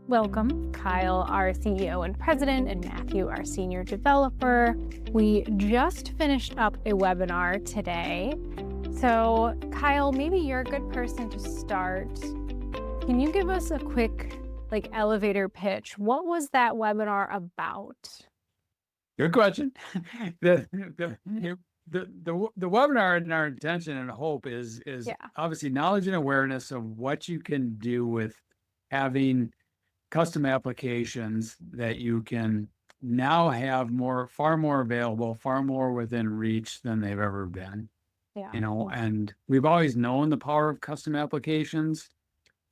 Welcome, Kyle, our CEO and president, and Matthew, our senior developer. We just finished up a webinar today. So, Kyle, maybe you're a good person to start. Can you give us a quick elevator pitch? What was that webinar about? Good question. The webinar and our intention and hope is Yeah. obviously knowledge and awareness of what you can do with having custom applications that you can now have far more available, far more within reach than they've ever been. Yeah. And we've always known the power of custom applications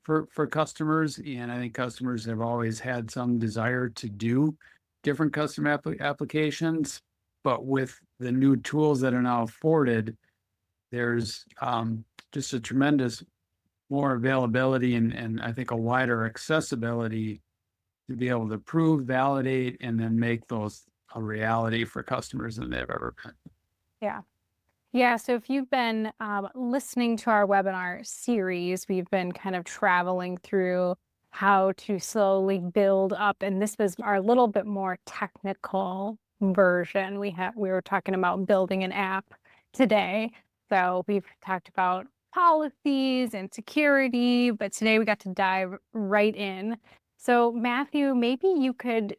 for customers, and I think customers have always had some desire to do different custom applications. But with the new tools that are now afforded, there's just a tremendous more availability and I think a wider accessibility to be able to prove, validate, and then make those a reality for customers than they've ever been. Yeah. Yeah, so if you've been listening to our webinar series, we've been kind of traveling through how to slowly build up, and this was our little bit more technical version. We were talking about building an app today. So we've talked about policies and security, but today we got to dive right in. So Matthew, maybe you could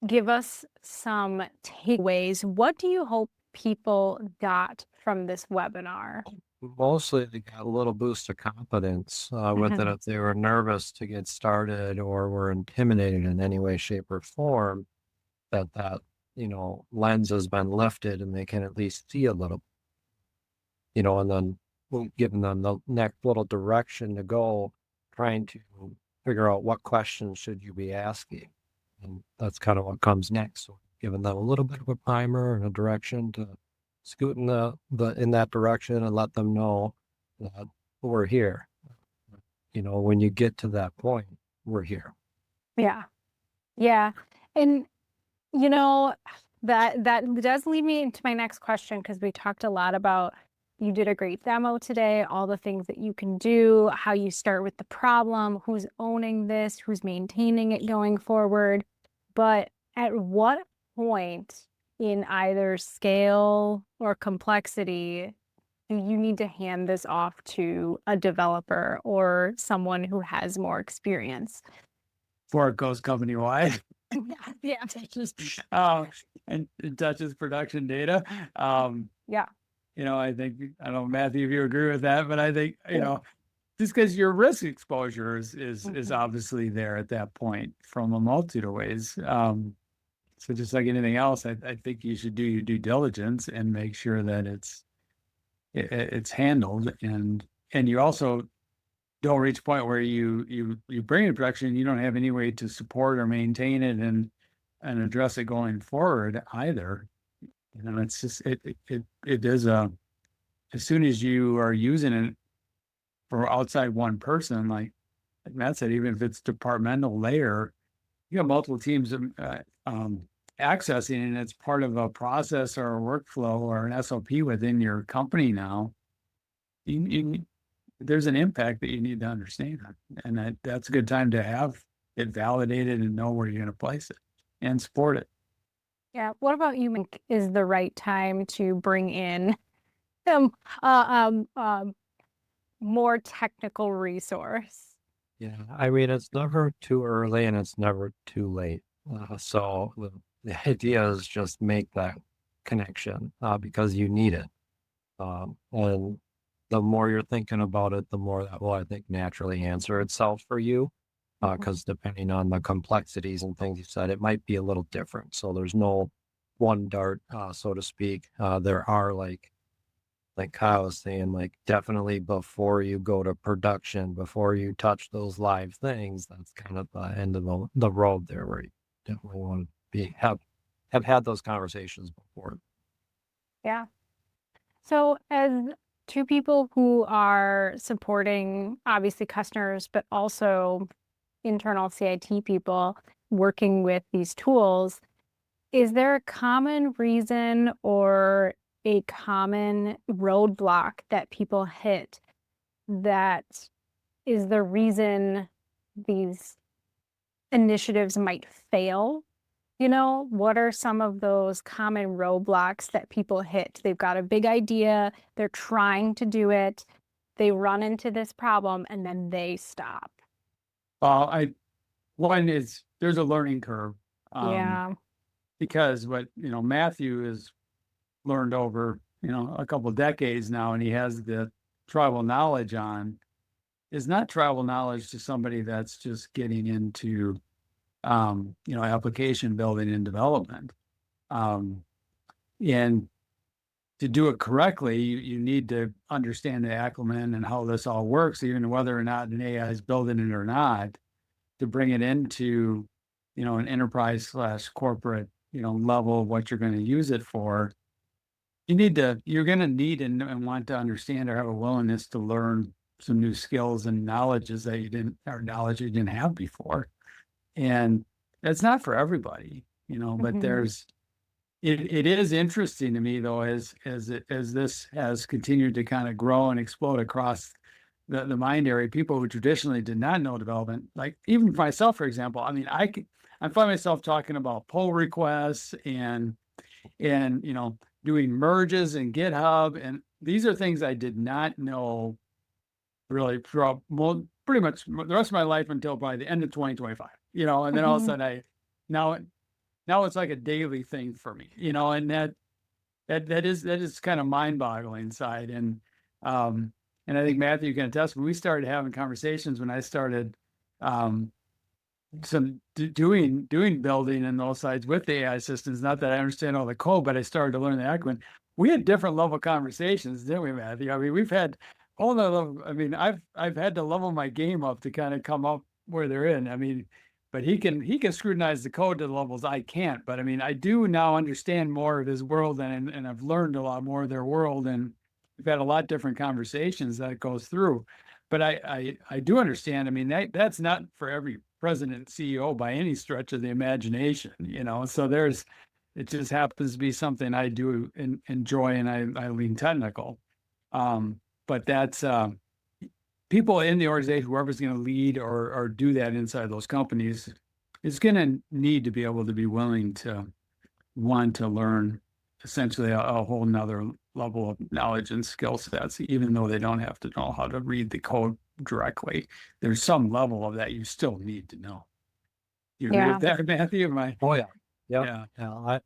give us some takeaways. What do you hope people got from this webinar? Mostly they got a little boost of confidence with it if they were nervous to get started or were intimidated in any way, shape, or form, that lens has been lifted and they can at least see a little, and then giving them the next little direction to go, trying to figure out what questions should you be asking. And that's kind of what comes next. So giving them a little bit of a primer and a direction to scoot in in that direction and let them know that we're here. When you get to that point, we're here. Yeah. Yeah. And that does lead me into my next question, because we talked a lot about, you did a great demo today, all the things that you can do, how you start with the problem, who's owning this, who's maintaining it going forward. But at what point in either scale or complexity do you need to hand this off to a developer or someone who has more experience? Before it goes company wide. Yeah. And it touches production data. Yeah. I think, I don't know, Matthew, if you agree with that, but I think, just because your risk exposure is obviously there at that point from a multitude of ways. So just like anything else, I think you should do your due diligence and make sure that it's handled, and you also don't reach a point where you bring it to production and you don't have any way to support or maintain it and address it going forward either. It's just it is as soon as you are using it for outside one person, like Matt said, even if it's departmental layer, you have multiple teams accessing, and it's part of a process or a workflow or an SOP within your company now. There's an impact that you need to understand, and that's a good time to have it validated and know where you're going to place it and support it. Yeah. What about you think is the right time to bring in more technical resource? Yeah, I mean, it's never too early and it's never too late. So the idea is just make that connection because you need it. And the more you're thinking about it, the more that will, I think, naturally answer itself for you. Because depending on the complexities and things you said, it might be a little different. So there's no one dart, so to speak. There are like Kyle was saying, definitely before you go to production, before you touch those live things, that's kind of the end of the road there, where you definitely want to have had those conversations before. Yeah. So as two people who are supporting obviously customers, but also internal CIT people working with these tools, is there a common reason or a common roadblock that people hit that is the reason these initiatives might fail? You know, what are some of those common roadblocks that people hit? They've got a big idea, they're trying to do it, they run into this problem, and then they stop. One is there's a learning curve, Yeah. because what, Matthew has learned over, a couple of decades now, and he has the tribal knowledge on, is not tribal knowledge to somebody that's just getting into, application building and development. And to do it correctly, you need to understand the acumen and how this all works, even whether or not an AI is building it or not, to bring it into, an enterprise slash corporate, level of what you're going to use it for. You're going to need and want to understand or have a willingness to learn some new skills and knowledges that knowledge you didn't have before. And that's not for everybody, but it is interesting to me though, as this has continued to kind of grow and explode across the mind area, people who traditionally did not know development, like even myself, for example, I mean, I find myself talking about pull requests and doing merges in GitHub. And these are things I did not know really throughout pretty much the rest of my life until probably the end of 2025, and then all of a sudden now it's like a daily thing for me, and that is kind of mind boggling inside. And I think Matthew can attest, when we started having conversations, when I started doing building and those sides with the AI systems, not that I understand all the code, but I started to learn the acumen. We had different level conversations, didn't we, Matthew? I mean, we've had all the level. I mean, I've had to level my game up to kind of come up where they're in. I mean, but he can scrutinize the code to the levels I can't. But I mean, I do now understand more of his world, and I've learned a lot more of their world, and we've had a lot different conversations that it goes through. But I do understand. I mean, that's not for every president and CEO by any stretch of the imagination, So it just happens to be something I do enjoy, and I lean technical. But that's people in the organization, whoever's going to lead or do that inside those companies, is going to need to be able to be willing to want to learn essentially a whole nother level of knowledge and skill sets, even though they don't have to know how to read the code directly. There's some level of that you still need to know. You agree with that, Matthew? Oh yeah. Yeah.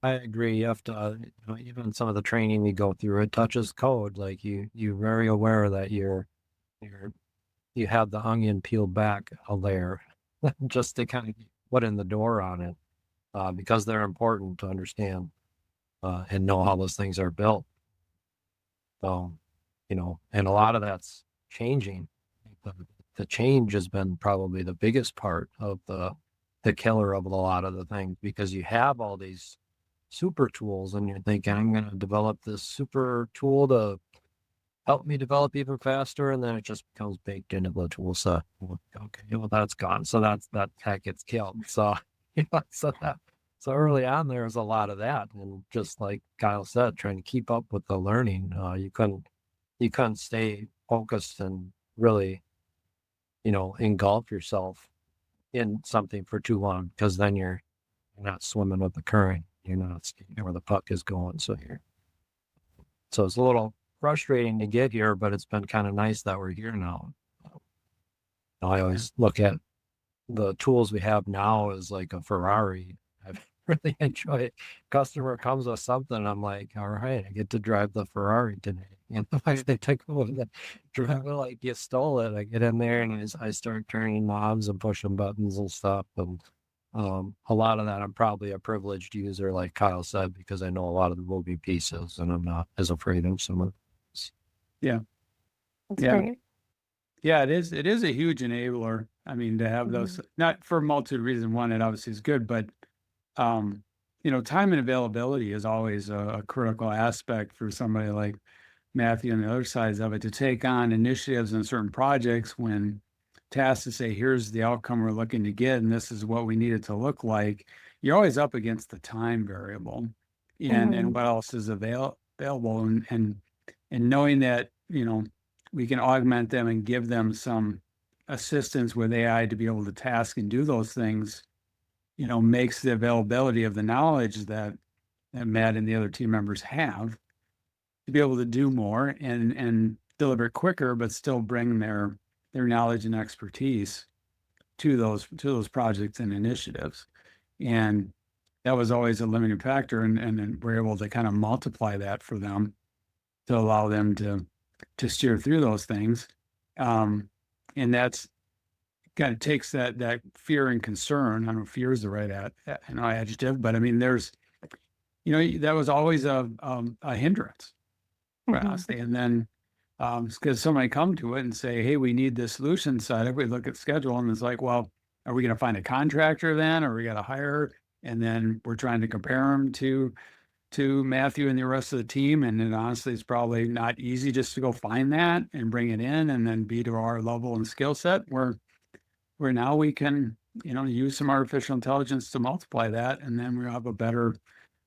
I agree. You have to, even some of the training you go through, it touches code. Like you're very aware that you have the onion peeled back a layer just to kind of put in the door on it, because they're important to understand and know how those things are built. So, and a lot of that's changing. The change has been probably the biggest part of the killer of a lot of the things, because you have all these super tools and you're thinking, I'm going to develop this super tool to help me develop even faster, and then it just becomes baked into the tool set. Okay, well that's gone, so that gets killed. So so early on there was a lot of that, and just like Kyle said, trying to keep up with the learning, you couldn't stay focused and really engulf yourself in something for too long, because then you're not swimming with the current, you're not skating where the puck is going. So it's a little frustrating to get here, but it's been kind of nice that we're here now. I always look at the tools we have now as like a Ferrari. I really enjoy it. Customer comes with something, I'm like, all right, I get to drive the Ferrari today. They take over the driver like you stole it. I get in there and I start turning knobs and pushing buttons and stuff. And a lot of that, I'm probably a privileged user, like Kyle said, because I know a lot of the moving pieces, and I'm not as afraid of some of this. Yeah. That's great. Yeah, it is. It is a huge enabler. I mean, to have those, not for a multitude of reasons. One, it obviously is good, but time and availability is always a critical aspect for somebody like Matthew and the other sides of it, to take on initiatives in certain projects when tasked to say, here's the outcome we're looking to get, and this is what we need it to look like. You're always up against the time variable and what else is available, and knowing that, we can augment them and give them some assistance with AI to be able to task and do those things makes the availability of the knowledge that Matt and the other team members have to be able to do more and deliver quicker, but still bring their knowledge and expertise to those projects and initiatives. And that was always a limiting factor. And then we're able to kind of multiply that for them to allow them to steer through those things. And that's kind of takes that fear and concern. I don't know if fear is the right adjective, but I mean, there's, that was always a hindrance for us. And then, because somebody come to it and say, hey, we need this solution side. If we look at schedule and it's like, well, are we going to find a contractor then? Or we got to hire? And then we're trying to compare them to Matthew and the rest of the team. And then honestly, it's probably not easy just to go find that and bring it in and then be to our level and skill set where now we can, use some artificial intelligence to multiply that. And then we have a better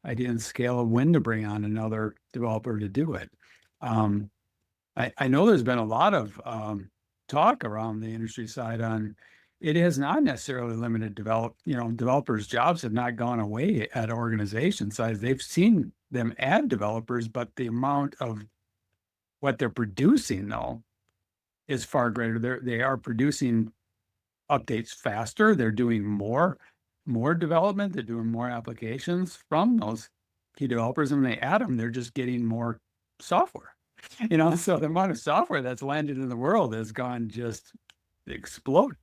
idea and scale of when to bring on another developer to do it. I know there's been a lot of talk around the industry side on it has not necessarily limited developers' jobs have not gone away at organization size. They've seen them add developers, but the amount of what they're producing though is far greater. They are producing updates faster. They're doing more development. They're doing more applications from those key developers. And when they add them, they're just getting more software. So the amount of software that's landed in the world has gone just explode.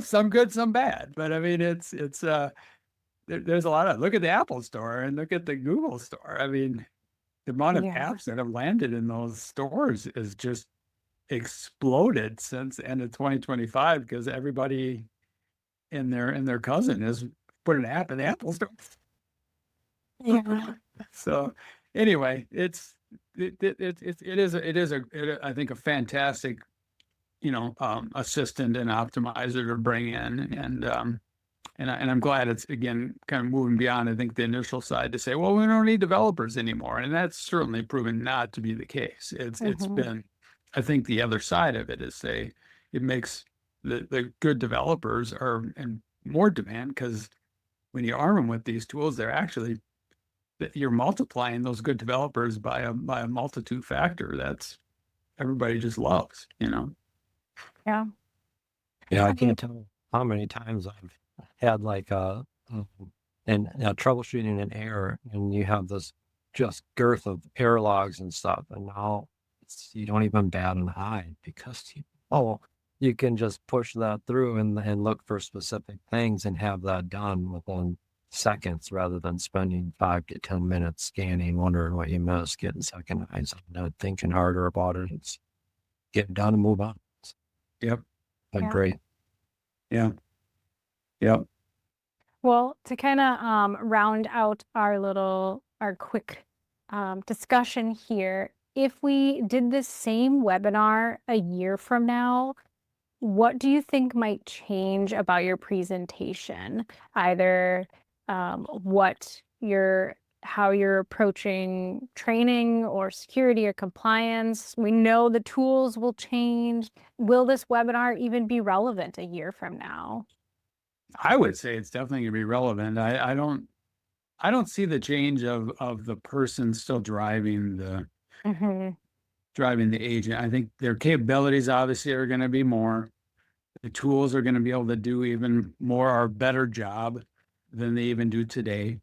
Some good, some bad, but I mean, it's there's a lot of, look at the Apple store and look at the Google store. I mean, the amount of apps that have landed in those stores is just exploded since the end of 2025 because everybody and their cousin has put an app in the Apple store. Yeah. So anyway, it is I think a fantastic assistant and optimizer to bring in, and I'm glad it's again kind of moving beyond I think the initial side to say, well, we don't need developers anymore, and that's certainly proven not to be the case. It's been, I think the other side of it is it makes the good developers are in more demand because when you arm them with these tools, they're actually you're multiplying those good developers by a multitude factor that's everybody just loves. Yeah. Yeah, I can't tell how many times I've had like troubleshooting an error, and you have this just girth of error logs and stuff, and now you don't even bat an eye because you can just push that through and look for specific things and have that done within seconds rather than spending 5 to 10 minutes scanning, wondering what you missed, getting second eyes on it, thinking harder about it. It's get it done and move on. Yep. But great. Yeah. Yep. Well, to kind of round out our quick discussion here, if we did this same webinar a year from now, what do you think might change about your presentation? Either how you're approaching training or security or compliance. We know the tools will change. Will this webinar even be relevant a year from now? I would say it's definitely going to be relevant. I don't see the change of the person still driving the agent. I think their capabilities obviously are going to be more. The tools are going to be able to do even more or better job than they even do today.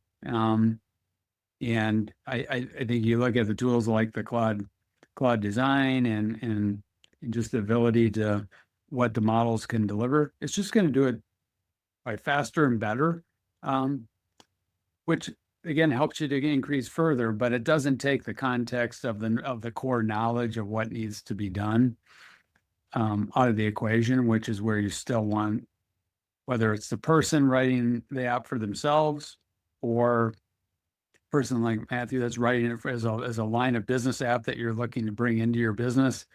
And I think you look at the tools like the Claude design and just the ability to what the models can deliver. It's just going to do it faster and better, which again helps you to increase further. But it doesn't take the context of the core knowledge of what needs to be done out of the equation, which is where you still want, whether it's the person writing the app for themselves or person like Matthew that's writing it as a line of business app that you're looking to bring into your business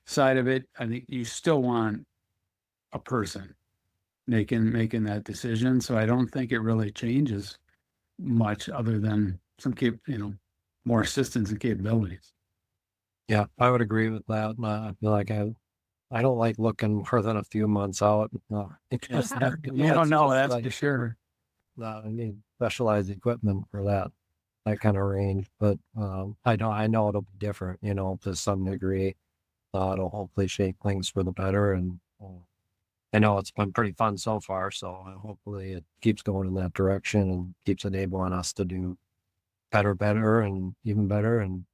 side of it. I think you still want a person making that decision. So I don't think it really changes much other than some more assistance and capabilities. Yeah, I would agree with that. I feel like I don't like looking more than a few months out. Because You don't know, that's like, for sure. I need specialized equipment for that kind of range. But I know it'll be different, to some degree. It'll hopefully shape things for the better. And I know it's been pretty fun so far. So hopefully it keeps going in that direction and keeps enabling us to do better, and even better, and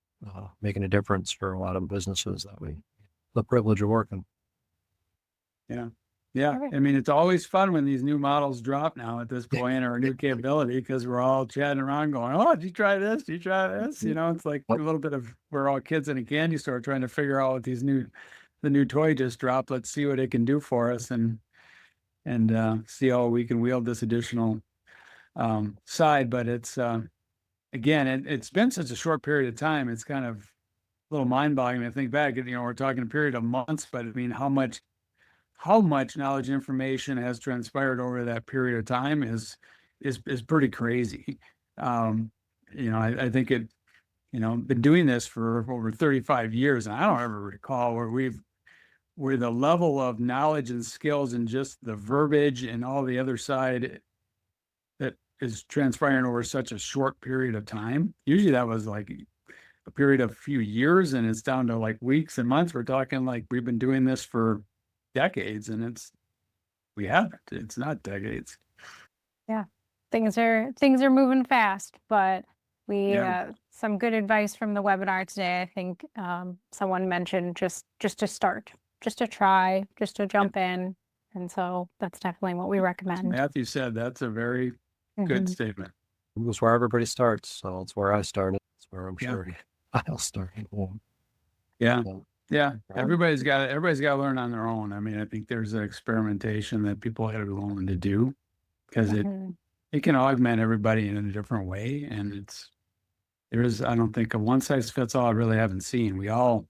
making a difference for a lot of businesses that we the privilege of working. Yeah. Yeah. Perfect. I mean, it's always fun when these new models drop now at this point, or a new capability, because we're all chatting around going, oh, did you try this? Did you try this? It's like a little bit of, we're all kids in a candy store trying to figure out what the new toy just dropped. Let's see what it can do for us and see how we can wield this additional side. But it's, again, it's been such a short period of time. It's kind of a little mind-boggling to think back. We're talking a period of months, but I mean, how much knowledge and information has transpired over that period of time is pretty crazy. I think been doing this for over 35 years, and I don't ever recall where the level of knowledge and skills and just the verbiage and all the other side that is transpiring over such a short period of time. Usually that was like a period of a few years, and it's down to like weeks and months. We're talking like we've been doing this for decades, and it's not decades. Yeah. Things are moving fast, but we some good advice from the webinar today. I think someone mentioned just to start, just to try, just to jump in. And so that's definitely what we recommend. Matthew said that's a very good statement. It's where everybody starts. So it's where I started. It's where I'm sure I'll start. Yeah. So, yeah. Everybody's got to learn on their own. I mean, I think there's an experimentation that people have to be willing to do, because it can augment everybody in a different way. And I don't think a one size fits all. I really haven't seen. We all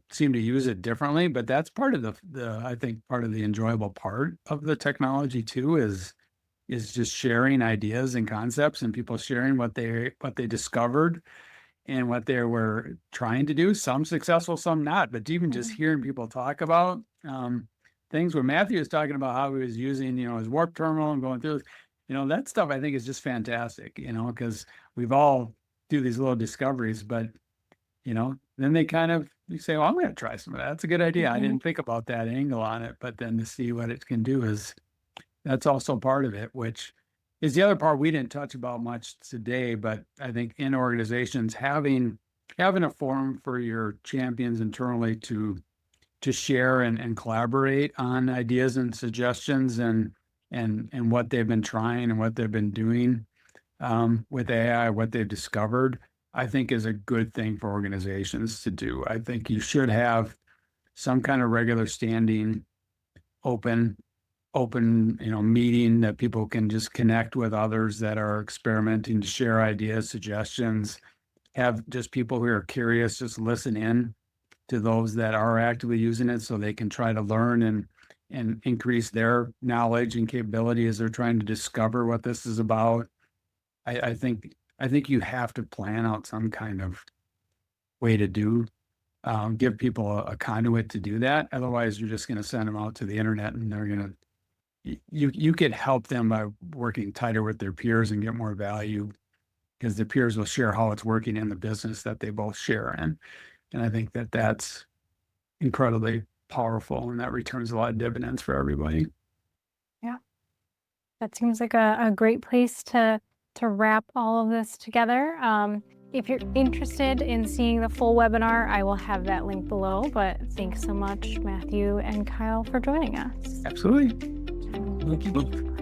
seem to use it differently, but that's part of I think part of the enjoyable part of the technology too, is just sharing ideas and concepts, and people sharing what they discovered and what they were trying to do. Some successful, some not, but even just hearing people talk about things where Matthew was talking about how he was using, his warp terminal and going through, that stuff I think is just fantastic, because we've all do these little discoveries, but then they kind of, you say, well, I'm going to try some of that. That's a good idea. I didn't think about that angle on it, but then to see what it can do that's also part of it, which is the other part we didn't touch about much today. But I think in organizations, having a forum for your champions internally to share and collaborate on ideas and suggestions and what they've been trying and what they've been doing with AI, what they've discovered, I think is a good thing for organizations to do. I think you should have some kind of regular standing open meeting that people can just connect with others that are experimenting, to share ideas, suggestions, have just people who are curious, just listen in to those that are actively using it so they can try to learn and increase their knowledge and capability as they're trying to discover what this is about. I think you have to plan out some kind of way to give people a conduit to do that. Otherwise, you're just going to send them out to the internet, and they're going to, you could help them by working tighter with their peers and get more value, because the peers will share how it's working in the business that they both share in. And I think that's incredibly powerful, and that returns a lot of dividends for everybody. Yeah. That seems like a great place to wrap all of this together. If you're interested in seeing the full webinar, I will have that link below. But thanks so much, Matthew and Kyle, for joining us. Absolutely.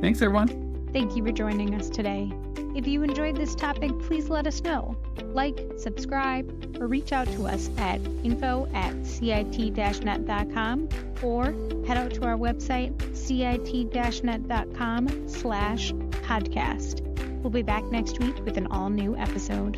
Thanks, everyone. Thank you for joining us today. If you enjoyed this topic, please let us know. Like, subscribe, or reach out to us at info@cit-net.com, or head out to our website, cit-net.com/podcast. We'll be back next week with an all-new episode.